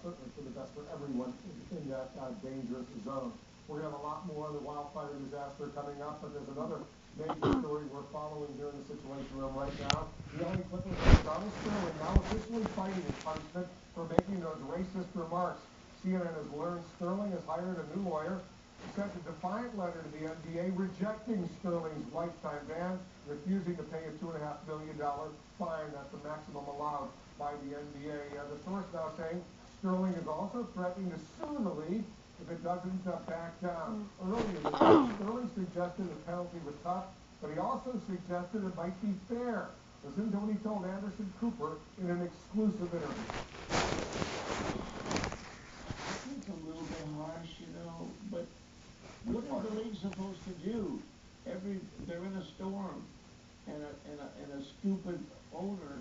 certainly for the best for everyone in that dangerous zone. We're going to have a lot more on the wildfire disaster coming up, but there's another major story we're following here in the Situation Room right now. The LA Clippers and Donald Sterling now officially fighting his punishment for making those racist remarks. CNN has learned Sterling has hired a new lawyer. He sent a defiant letter to the NBA rejecting Sterling's lifetime ban, refusing to pay a $2.5 million fine. That's the maximum allowed by the NBA. The source now saying Sterling is also threatening to sue the league if it doesn't back down. Earlier this week, Sterling suggested the penalty was tough, but he also suggested it might be fair. Listen to what he told Anderson Cooper in an exclusive interview. It's a little bit harsh, but what is the league supposed to do? They're in a storm, and a stupid owner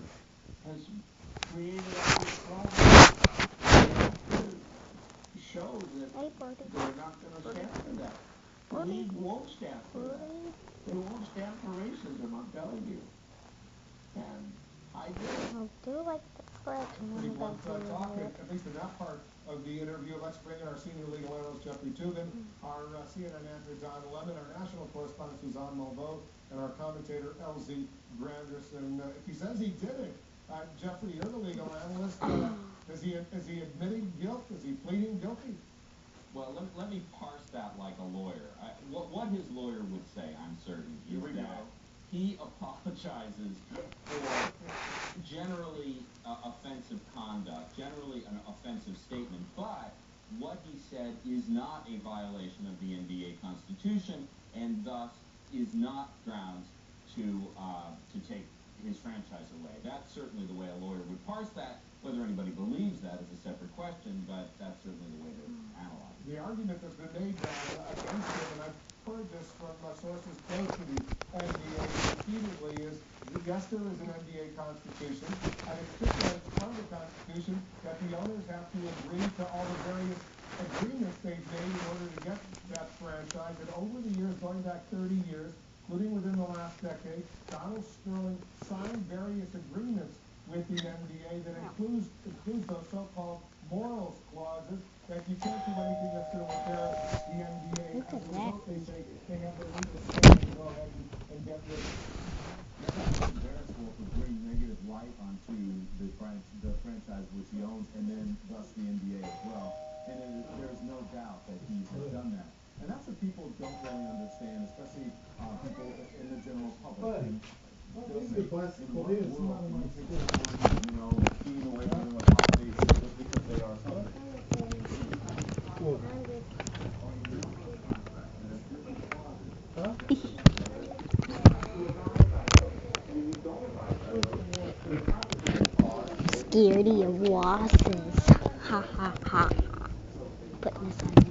has created all this problem. Show that they're not going to stand for that. The league won't stand for that. They won't stand for racism, I'm telling you. And I do like the correct pretty blunt talk, at least in that part of the interview. Let's bring in our senior legal analyst, Jeffrey Tubin, our CNN anchor, Don Lemon, our national correspondent, Suzanne Malveaux, and our commentator, LZ Granderson. If he says he did it, Jeffrey, you're the legal analyst. Is he admitting guilt? Is he pleading guilty? Well, let me parse that like a lawyer. What his lawyer would say, I'm certain, is that he apologizes for generally offensive conduct, generally an offensive statement, but what he said is not a violation of the NBA Constitution, and thus is not grounds to take his franchise away. That's certainly the way a lawyer would parse that. Whether anybody believes that is a separate question, but that's certainly the way to analyze it. The argument that's been made against him, and I've heard this from sources close to the NBA repeatedly, is yes, there is an NBA Constitution, and it's stipulated from the Constitution that the owners have to agree to all the various agreements they've made in order to get that franchise. And over the years, going back 30 years, including within the last decade, Donald Sterling signed various agreements with the NBA that includes those so-called morals clauses that you can't do anything that's going to impair the NBA. As a result, they say they have the legal standing to go ahead and get rid of it. That's embarrassing to bring negative light onto the franchise which he owns, and then thus the NBA as well. And there is no doubt that he has done that. And that's what people don't really understand, especially people in the general public. They'll say, in what world can you take someone, being away from them with holidays just because they are something? Scaredy of wasses. Ha ha ha. Putting this on YouTube.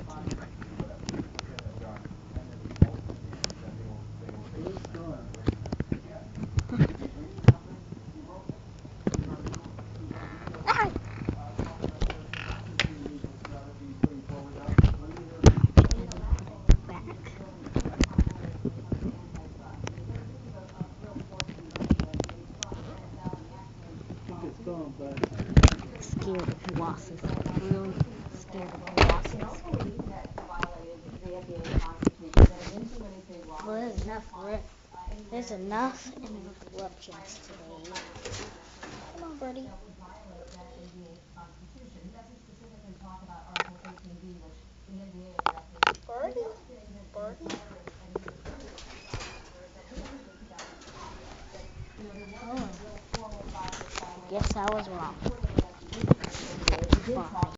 Scared of wasses. Really scared of wasses. Well, there's enough interruptions today. Come on, Birdie. Birdie? Birdie? Oh. Guess I was wrong. Bye.